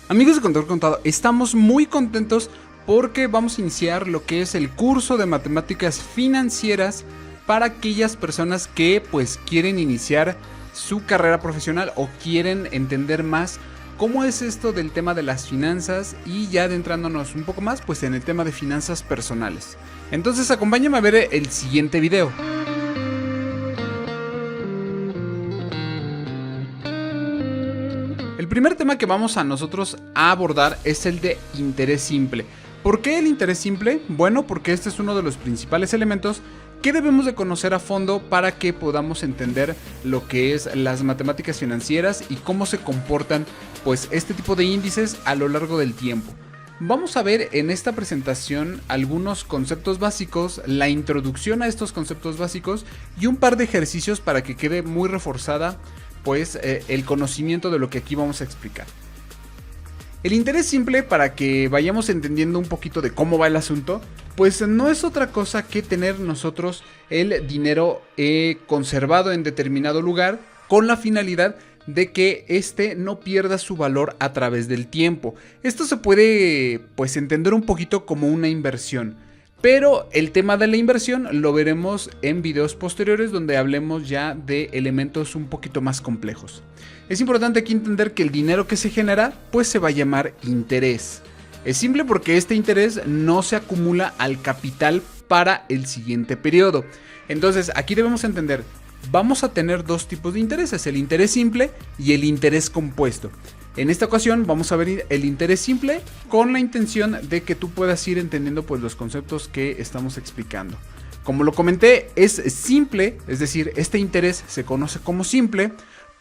Amigos de Contador Contado, estamos muy contentos porque vamos a iniciar lo que es el curso de matemáticas financieras para aquellas personas que pues quieren iniciar su carrera profesional o quieren entender más cómo es esto del tema de las finanzas y ya adentrándonos un poco más pues en el tema de finanzas personales. Entonces acompáñame a ver el siguiente video. El primer tema que vamos a nosotros a abordar es el de interés simple. ¿Por qué el interés simple? Bueno, porque este es uno de los principales elementos que debemos de conocer a fondo para que podamos entender lo que es las matemáticas financieras y cómo se comportan pues este tipo de índices a lo largo del tiempo. Vamos a ver en esta presentación algunos conceptos básicos, la introducción a estos conceptos básicos y un par de ejercicios para que quede muy reforzada pues el conocimiento de lo que aquí vamos a explicar. El interés simple, para que vayamos entendiendo un poquito de cómo va el asunto, pues no es otra cosa que tener nosotros el dinero conservado en determinado lugar con la finalidad de que este no pierda su valor a través del tiempo. Esto se puede pues entender un poquito como una inversión. Pero el tema de la inversión lo veremos en videos posteriores donde hablemos ya de elementos un poquito más complejos. Es importante aquí entender que el dinero que se genera pues se va a llamar interés. Es simple porque este interés no se acumula al capital para el siguiente periodo. Entonces aquí debemos entender, vamos a tener dos tipos de intereses, el interés simple y el interés compuesto. En esta ocasión vamos a ver el interés simple con la intención de que tú puedas ir entendiendo pues los conceptos que estamos explicando. Como lo comenté, es simple, es decir, este interés se conoce como simple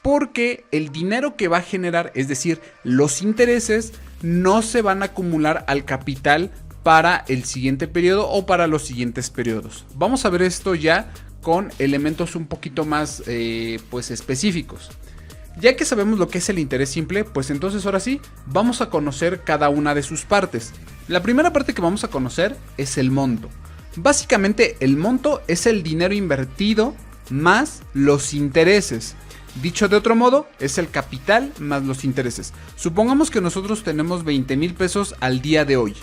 porque el dinero que va a generar, es decir, los intereses, no se van a acumular al capital para el siguiente periodo o para los siguientes periodos. Vamos a ver esto ya con elementos un poquito más pues específicos. Ya que sabemos lo que es el interés simple, pues entonces ahora sí, vamos a conocer cada una de sus partes. La primera parte que vamos a conocer es el monto. Básicamente el monto es el dinero invertido más los intereses. Dicho de otro modo, es el capital más los intereses. Supongamos que nosotros tenemos 20,000 pesos al día de hoy.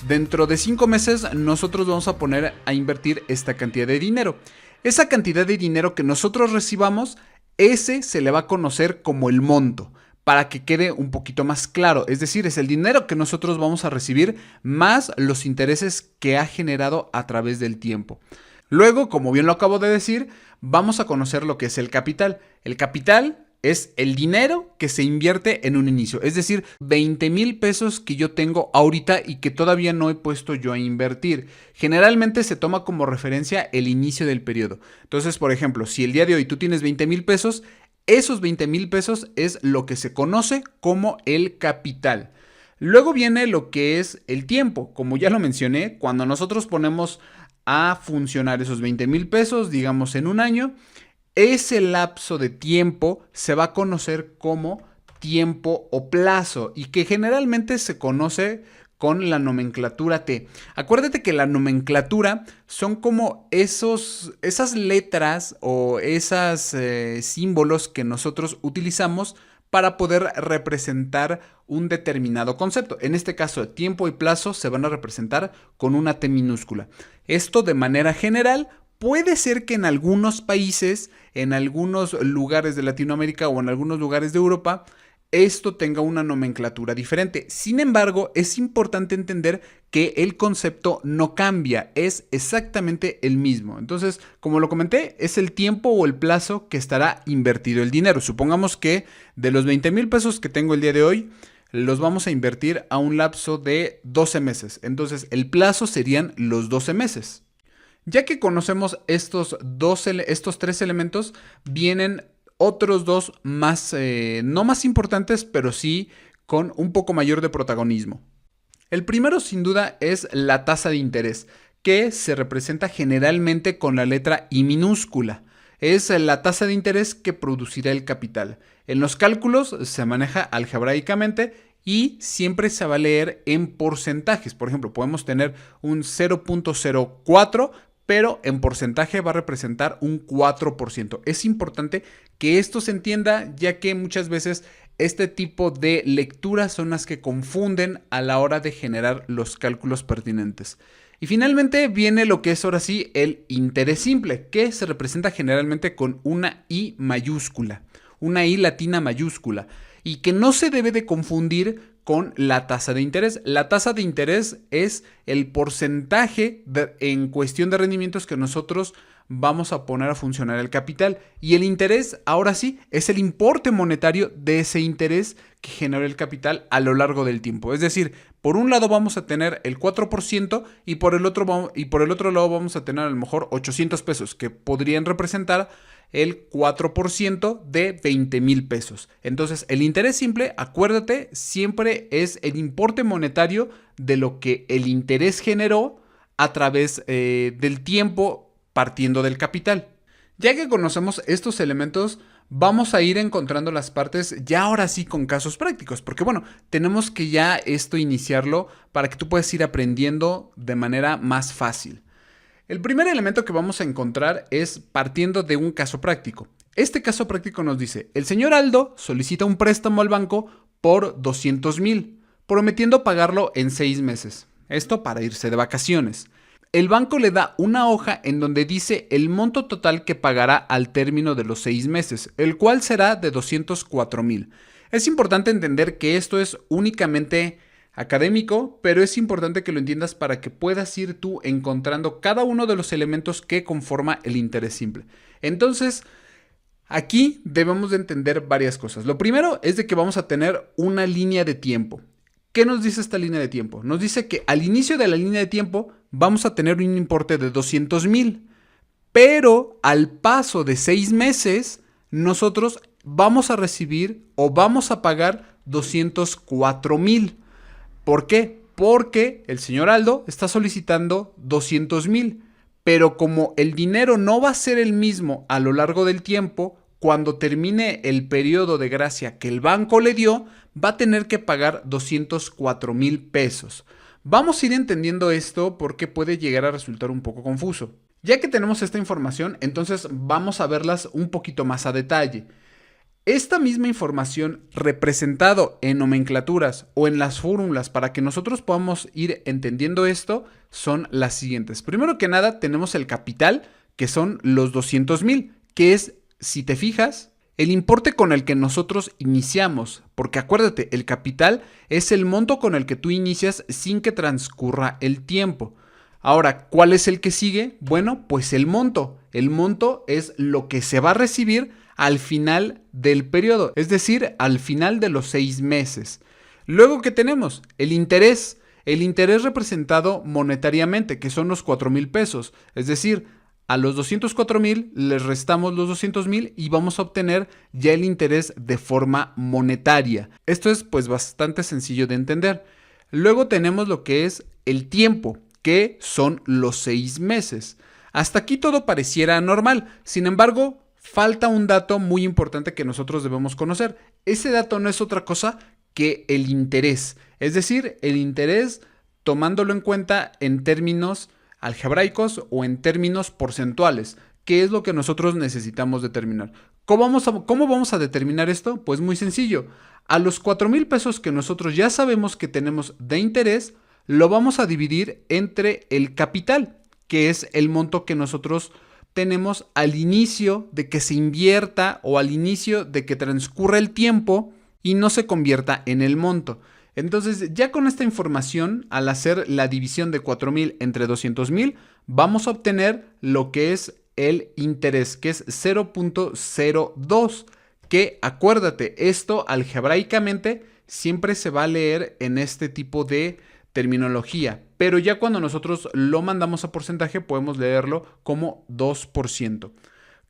Dentro de 5 meses nosotros vamos a poner a invertir esta cantidad de dinero. Esa cantidad de dinero que nosotros recibamos, ese se le va a conocer como el monto, para que quede un poquito más claro. Es decir, es el dinero que nosotros vamos a recibir más los intereses que ha generado a través del tiempo. Luego, como bien lo acabo de decir, vamos a conocer lo que es el capital. El capital es el dinero que se invierte en un inicio. Es decir, 20,000 pesos que yo tengo ahorita y que todavía no he puesto yo a invertir. Generalmente se toma como referencia el inicio del periodo. Entonces, por ejemplo, si el día de hoy tú tienes 20,000 pesos, esos 20,000 pesos es lo que se conoce como el capital. Luego viene lo que es el tiempo. Como ya lo mencioné, cuando nosotros ponemos a funcionar esos 20,000 pesos, digamos en un año, ese lapso de tiempo se va a conocer como tiempo o plazo y que generalmente se conoce con la nomenclatura T. Acuérdate que la nomenclatura son como esas letras o esos símbolos que nosotros utilizamos para poder representar un determinado concepto. En este caso, tiempo y plazo se van a representar con una T minúscula. Esto de manera general. Puede ser que en algunos países, en algunos lugares de Latinoamérica o en algunos lugares de Europa, esto tenga una nomenclatura diferente. Sin embargo, es importante entender que el concepto no cambia, es exactamente el mismo. Entonces, como lo comenté, es el tiempo o el plazo que estará invertido el dinero. Supongamos que de los 20,000 pesos que tengo el día de hoy, los vamos a invertir a un lapso de 12 meses. Entonces, el plazo serían los 12 meses. Ya que conocemos estos tres elementos, vienen otros dos más, no más importantes, pero sí con un poco mayor de protagonismo. El primero, sin duda, es la tasa de interés, que se representa generalmente con la letra I minúscula. Es la tasa de interés que producirá el capital. En los cálculos se maneja algebraicamente y siempre se va a leer en porcentajes. Por ejemplo, podemos tener un 0.04, pero en porcentaje va a representar un 4%. Es importante que esto se entienda, ya que muchas veces este tipo de lecturas son las que confunden a la hora de generar los cálculos pertinentes. Y finalmente viene lo que es ahora sí el interés simple, que se representa generalmente con una I mayúscula, una I latina mayúscula, y que no se debe de confundir con la tasa de interés. La tasa de interés es el porcentaje en cuestión de rendimientos que nosotros vamos a poner a funcionar el capital. Y el interés, ahora sí, es el importe monetario de ese interés que generó el capital a lo largo del tiempo. Es decir, por un lado vamos a tener el 4% y por el otro lado vamos a tener a lo mejor 800 pesos, que podrían representar el 4% de 20,000 pesos. Entonces, el interés simple, acuérdate, siempre es el importe monetario de lo que el interés generó a través del tiempo partiendo del capital. Ya que conocemos estos elementos, vamos a ir encontrando las partes ya ahora sí con casos prácticos, porque bueno, tenemos que ya esto iniciarlo para que tú puedas ir aprendiendo de manera más fácil. El primer elemento que vamos a encontrar es partiendo de un caso práctico. Este caso práctico nos dice, el señor Aldo solicita un préstamo al banco por 200,000, prometiendo pagarlo en 6 meses. Esto para irse de vacaciones. El banco le da una hoja en donde dice el monto total que pagará al término de los 6 meses, el cual será de 204,000. Es importante entender que esto es únicamente académico, pero es importante que lo entiendas para que puedas ir tú encontrando cada uno de los elementos que conforma el interés simple. Entonces, aquí debemos de entender varias cosas. Lo primero es de que vamos a tener una línea de tiempo. ¿Qué nos dice esta línea de tiempo? Nos dice que al inicio de la línea de tiempo vamos a tener un importe de 200,000, pero al paso de 6 meses nosotros vamos a recibir o vamos a pagar 204,000. ¿Por qué? Porque el señor Aldo está solicitando 200,000, pero como el dinero no va a ser el mismo a lo largo del tiempo, cuando termine el periodo de gracia que el banco le dio, va a tener que pagar 204,000 pesos. Vamos a ir entendiendo esto porque puede llegar a resultar un poco confuso. Ya que tenemos esta información, entonces vamos a verlas un poquito más a detalle. Esta misma información representado en nomenclaturas o en las fórmulas para que nosotros podamos ir entendiendo esto son las siguientes. Primero que nada tenemos el capital, que son los 200,000, que es, si te fijas, el importe con el que nosotros iniciamos, porque acuérdate, el capital es el monto con el que tú inicias sin que transcurra el tiempo. Ahora, ¿cuál es el que sigue? Bueno, pues el monto. El monto es lo que se va a recibir al final del periodo, es decir, al final de los 6 meses. Luego, ¿qué tenemos? El interés representado monetariamente, que son los 4,000 pesos, es decir, a los 204,000 les restamos los 200,000 y vamos a obtener ya el interés de forma monetaria. Esto es pues bastante sencillo de entender. Luego tenemos lo que es el tiempo, que son los 6 meses. Hasta aquí todo pareciera normal, sin embargo, falta un dato muy importante que nosotros debemos conocer. Ese dato no es otra cosa que el interés, es decir, el interés tomándolo en cuenta en términos algebraicos o en términos porcentuales, que es lo que nosotros necesitamos determinar. ¿Cómo vamos a determinar esto? Pues muy sencillo. A los 4,000 pesos que nosotros ya sabemos que tenemos de interés, lo vamos a dividir entre el capital, que es el monto que nosotros tenemos al inicio de que se invierta o al inicio de que transcurra el tiempo y no se convierta en el monto. Entonces, ya con esta información, al hacer la división de 4,000 entre 200,000, vamos a obtener lo que es el interés, que es 0.02, que acuérdate, esto algebraicamente siempre se va a leer en este tipo de terminología, pero ya cuando nosotros lo mandamos a porcentaje podemos leerlo como 2%.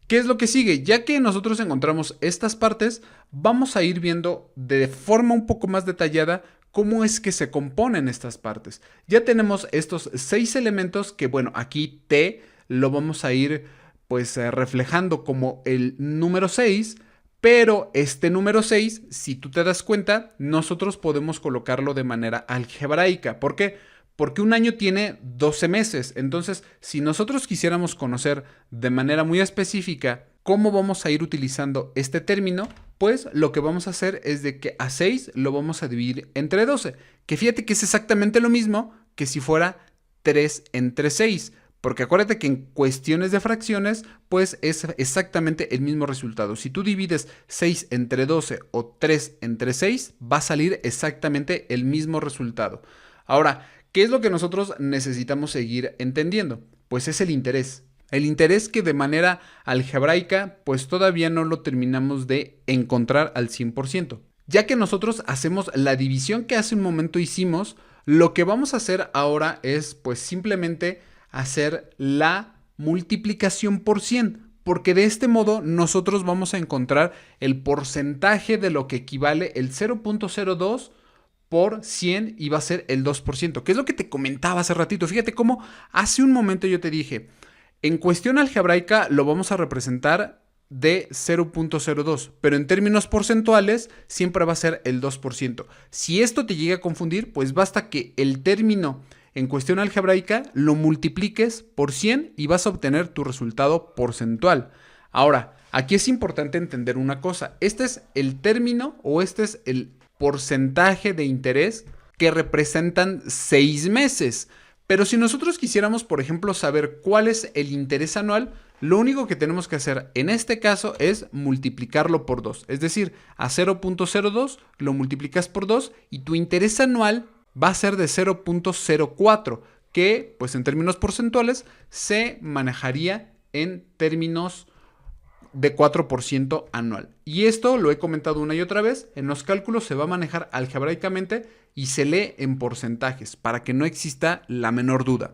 ¿Qué es lo que sigue? Ya que nosotros encontramos estas partes, vamos a ir viendo de forma un poco más detallada cómo es que se componen estas partes. Ya tenemos estos 6 elementos que, bueno, aquí T lo vamos a ir pues reflejando como el número 6, pero este número 6, si tú te das cuenta, nosotros podemos colocarlo de manera algebraica. ¿Por qué? Porque un año tiene 12 meses. Entonces, si nosotros quisiéramos conocer de manera muy específica ¿cómo vamos a ir utilizando este término? Pues lo que vamos a hacer es de que a 6 lo vamos a dividir entre 12. Que fíjate que es exactamente lo mismo que si fuera 3 entre 6. Porque acuérdate que en cuestiones de fracciones, pues es exactamente el mismo resultado. Si tú divides 6 entre 12 o 3 entre 6, va a salir exactamente el mismo resultado. Ahora, ¿qué es lo que nosotros necesitamos seguir entendiendo? Pues es el interés. El interés que de manera algebraica, pues todavía no lo terminamos de encontrar al 100%. Ya que nosotros hacemos la división que hace un momento hicimos, lo que vamos a hacer ahora es pues simplemente hacer la multiplicación por 100, porque de este modo nosotros vamos a encontrar el porcentaje de lo que equivale el 0.02 por 100 y va a ser el 2%, que es lo que te comentaba hace ratito. Fíjate cómo hace un momento yo te dije, en cuestión algebraica lo vamos a representar de 0.02, pero en términos porcentuales siempre va a ser el 2%. Si esto te llega a confundir, pues basta que el término en cuestión algebraica lo multipliques por 100 y vas a obtener tu resultado porcentual. Ahora, aquí es importante entender una cosa. Este es el término o este es el porcentaje de interés que representan 6 meses. Pero si nosotros quisiéramos, por ejemplo, saber cuál es el interés anual, lo único que tenemos que hacer en este caso es multiplicarlo por 2. Es decir, a 0.02 lo multiplicas por 2 y tu interés anual va a ser de 0.04, que pues en términos porcentuales se manejaría en términos de 4% anual. Y esto lo he comentado una y otra vez, en los cálculos se va a manejar algebraicamente y se lee en porcentajes para que no exista la menor duda.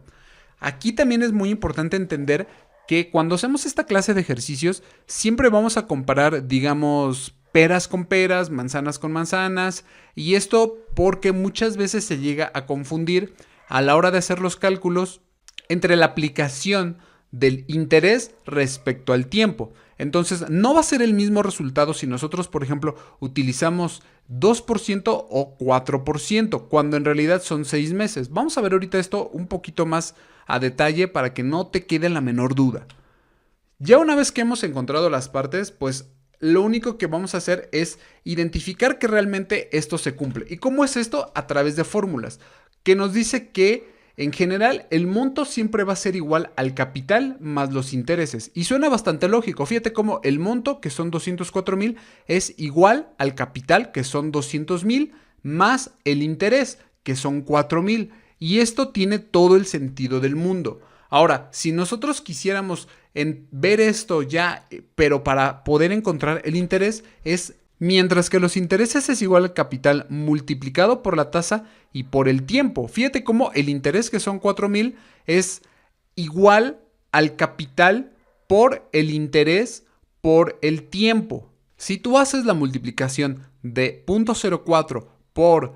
Aquí también es muy importante entender que cuando hacemos esta clase de ejercicios siempre vamos a comparar, digamos, peras con peras, manzanas con manzanas, y esto porque muchas veces se llega a confundir a la hora de hacer los cálculos entre la aplicación del interés respecto al tiempo. Entonces no va a ser el mismo resultado si nosotros, por ejemplo, utilizamos 2% o 4%, cuando en realidad son 6 meses. Vamos a ver ahorita esto un poquito más a detalle para que no te quede la menor duda. Ya una vez que hemos encontrado las partes, pues lo único que vamos a hacer es identificar que realmente esto se cumple. ¿Y cómo es esto? A través de fórmulas, que nos dice que en general el monto siempre va a ser igual al capital más los intereses. Y suena bastante lógico. Fíjate cómo el monto, que son 204,000, es igual al capital, que son 200,000, más el interés, que son 4,000. Y esto tiene todo el sentido del mundo. Ahora, si nosotros quisiéramos ver esto ya, pero para poder encontrar el interés, es mientras que los intereses es igual al capital multiplicado por la tasa y por el tiempo. Fíjate cómo el interés, que son 4,000, es igual al capital por el interés por el tiempo. Si tú haces la multiplicación de 0.04 por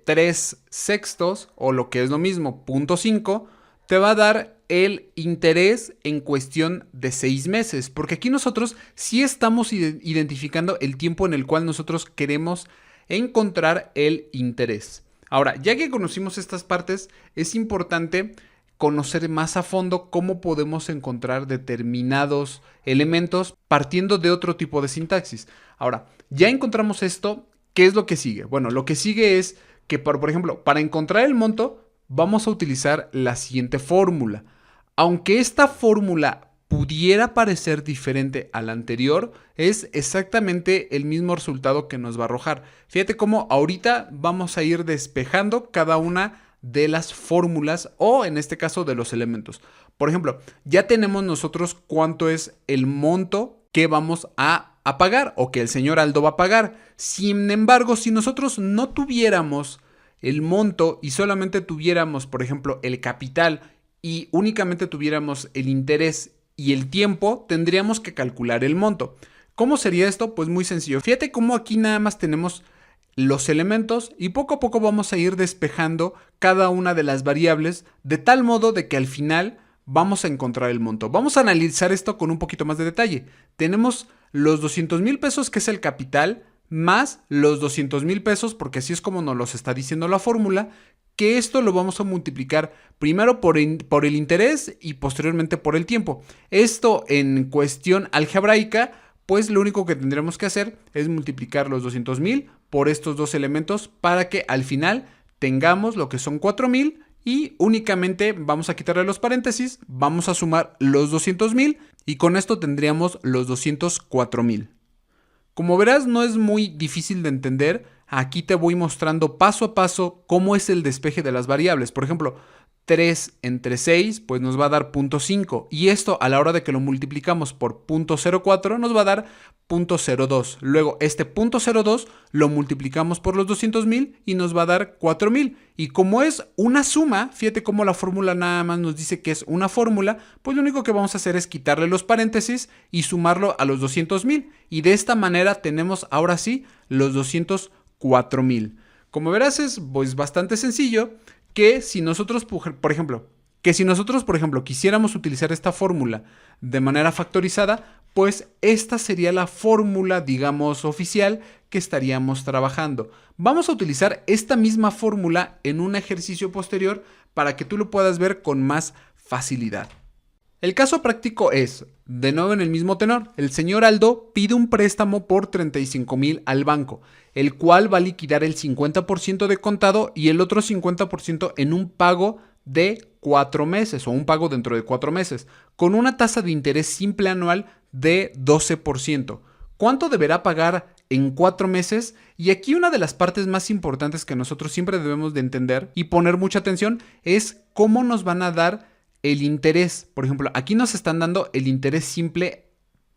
3 sextos, o lo que es lo mismo, 0.5, te va a dar el interés en cuestión de 6 meses, porque aquí nosotros sí estamos identificando el tiempo en el cual nosotros queremos encontrar el interés. Ahora, ya que conocimos estas partes, es importante conocer más a fondo cómo podemos encontrar determinados elementos partiendo de otro tipo de sintaxis. Ahora, ya encontramos esto, ¿qué es lo que sigue? Bueno, lo que sigue es que, por ejemplo, para encontrar el monto, vamos a utilizar la siguiente fórmula. Aunque esta fórmula pudiera parecer diferente a la anterior, es exactamente el mismo resultado que nos va a arrojar. Fíjate cómo ahorita vamos a ir despejando cada una de las fórmulas o en este caso de los elementos. Por ejemplo, ya tenemos nosotros cuánto es el monto que vamos a pagar o que el señor Aldo va a pagar. Sin embargo, si nosotros no tuviéramos el monto y solamente tuviéramos, por ejemplo, el capital y únicamente tuviéramos el interés y el tiempo, tendríamos que calcular el monto. ¿Cómo sería esto? Pues muy sencillo. Fíjate cómo aquí nada más tenemos los elementos y poco a poco vamos a ir despejando cada una de las variables de tal modo de que al final vamos a encontrar el monto. Vamos a analizar esto con un poquito más de detalle. Tenemos los 200,000 pesos, que es el capital, más los 200,000 pesos, porque así es como nos los está diciendo la fórmula, que esto lo vamos a multiplicar primero por el interés y posteriormente por el tiempo. Esto en cuestión algebraica, pues lo único que tendremos que hacer es multiplicar los 200,000 por estos dos elementos para que al final tengamos lo que son 4,000 y únicamente vamos a quitarle los paréntesis, vamos a sumar los 200,000 y con esto tendríamos los 204,000. Como verás, no es muy difícil de entender. Aquí te voy mostrando paso a paso cómo es el despeje de las variables. Por ejemplo, 3 entre 6 pues nos va a dar 0.5 y esto a la hora de que lo multiplicamos por 0.04 nos va a dar 0.02. Luego este 0.02 lo multiplicamos por los 200,000 y nos va a dar 4,000. Y como es una suma, fíjate cómo la fórmula nada más nos dice que es una fórmula, pues lo único que vamos a hacer es quitarle los paréntesis y sumarlo a los 200,000. Y de esta manera tenemos ahora sí los 204,000. Como verás es pues bastante sencillo. Que si nosotros, por ejemplo, quisiéramos utilizar esta fórmula de manera factorizada, pues esta sería la fórmula, digamos, oficial que estaríamos trabajando. Vamos a utilizar esta misma fórmula en un ejercicio posterior para que tú lo puedas ver con más facilidad. El caso práctico es, de nuevo en el mismo tenor, el señor Aldo pide un préstamo por 35,000 al banco, el cual va a liquidar el 50% de contado y el otro 50% en un pago de 4 meses o un pago dentro de 4 meses, con una tasa de interés simple anual de 12%. ¿Cuánto deberá pagar en 4 meses? Y aquí una de las partes más importantes que nosotros siempre debemos de entender y poner mucha atención es cómo nos van a dar el interés. Por ejemplo, aquí nos están dando el interés simple,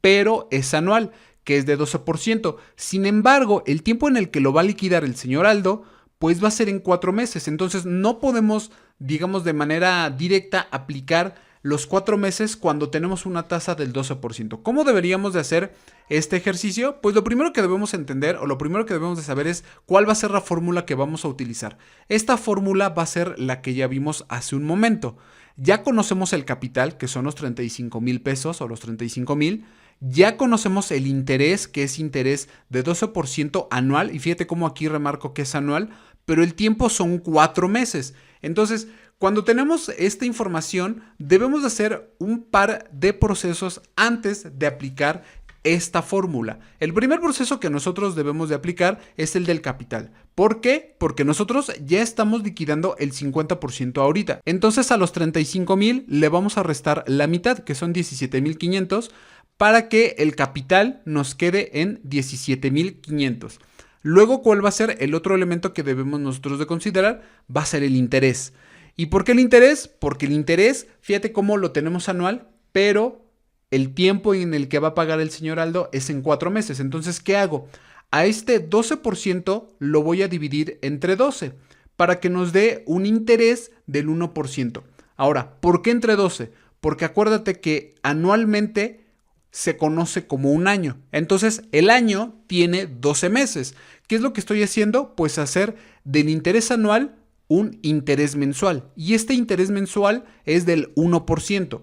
pero es anual, que es de 12%. Sin embargo, el tiempo en el que lo va a liquidar el señor Aldo, pues va a ser en 4 meses. Entonces no podemos, digamos, de manera directa aplicar los 4 meses cuando tenemos una tasa del 12%. ¿Cómo deberíamos de hacer este ejercicio? Pues lo primero que debemos entender o lo primero que debemos de saber es cuál va a ser la fórmula que vamos a utilizar. Esta fórmula va a ser la que ya vimos hace un momento. Ya conocemos el capital, que son los 35,000 pesos o los 35,000. Ya conocemos el interés, que es interés de 12% anual. Y fíjate cómo aquí remarco que es anual, pero el tiempo son 4 meses. Entonces, cuando tenemos esta información, debemos de hacer un par de procesos antes de aplicar esta fórmula. El primer proceso que nosotros debemos de aplicar es el del capital. ¿Por qué? Porque nosotros ya estamos liquidando el 50% ahorita. Entonces a los 35,000 le vamos a restar la mitad, que son 17,500, para que el capital nos quede en 17,500. Luego, ¿cuál va a ser el otro elemento que debemos nosotros de considerar? Va a ser el interés. ¿Y por qué el interés? Porque el interés, fíjate cómo lo tenemos anual, pero el tiempo en el que va a pagar el señor Aldo es en 4 meses. Entonces, ¿qué hago? A este 12% lo voy a dividir entre 12 para que nos dé un interés del 1%. Ahora, ¿por qué entre 12? Porque acuérdate que anualmente se conoce como un año. Entonces, el año tiene 12 meses. ¿Qué es lo que estoy haciendo? Pues hacer del interés anual un interés mensual. Y este interés mensual es del 1%.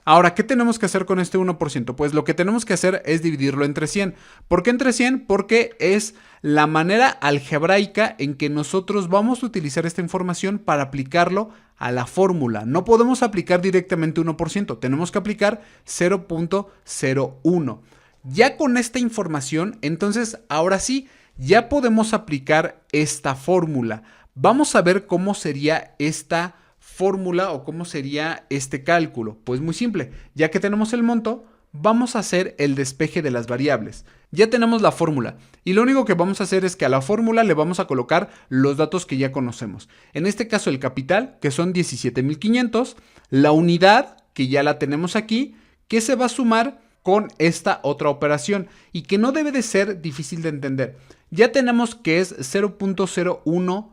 Ahora, ¿qué tenemos que hacer con este 1%? Pues lo que tenemos que hacer es dividirlo entre 100. ¿Por qué entre 100? Porque es la manera algebraica en que nosotros vamos a utilizar esta información para aplicarlo a la fórmula. No podemos aplicar directamente 1%, tenemos que aplicar 0.01. Ya con esta información, entonces ahora sí, ya podemos aplicar esta fórmula. Vamos a ver cómo sería esta fórmula o cómo sería este cálculo. Pues muy simple, ya que tenemos el monto, vamos a hacer el despeje de las variables. Ya tenemos la fórmula y lo único que vamos a hacer es que a la fórmula le vamos a colocar los datos que ya conocemos. En este caso el capital, que son 17,500, la unidad, que ya la tenemos aquí, que se va a sumar con esta otra operación y que no debe de ser difícil de entender. Ya tenemos que es 0.01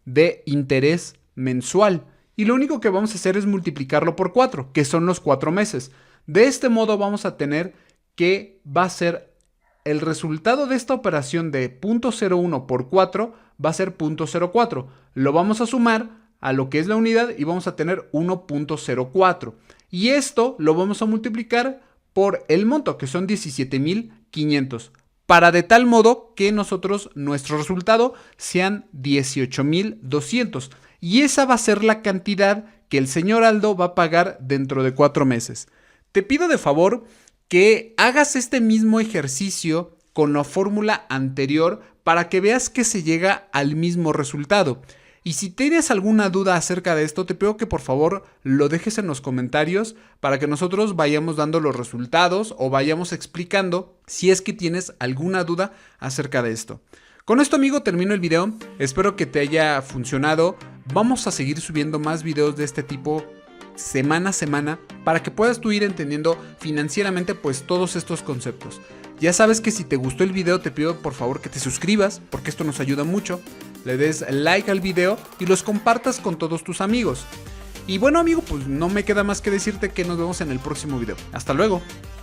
de interés mensual. Y lo único que vamos a hacer es multiplicarlo por 4, que son los 4 meses. De este modo vamos a tener que va a ser el resultado de esta operación de 0.01 por 4 va a ser 0.04. Lo vamos a sumar a lo que es la unidad y vamos a tener 1.04. Y esto lo vamos a multiplicar por el monto, que son 17,500. Para de tal modo que nuestro resultado sean 18,200. y esa va a ser la cantidad que el señor Aldo va a pagar dentro de 4 meses. Te pido de favor que hagas este mismo ejercicio con la fórmula anterior para que veas que se llega al mismo resultado. Y si tienes alguna duda acerca de esto, te pido que por favor lo dejes en los comentarios para que nosotros vayamos dando los resultados o vayamos explicando si es que tienes alguna duda acerca de esto. Con esto, amigo, termino el video. Espero que te haya funcionado. Vamos a seguir subiendo más videos de este tipo semana a semana para que puedas tú ir entendiendo financieramente pues todos estos conceptos. Ya sabes que si te gustó el video te pido por favor que te suscribas porque esto nos ayuda mucho, le des like al video y los compartas con todos tus amigos. Y bueno, amigo, pues no me queda más que decirte que nos vemos en el próximo video. Hasta luego.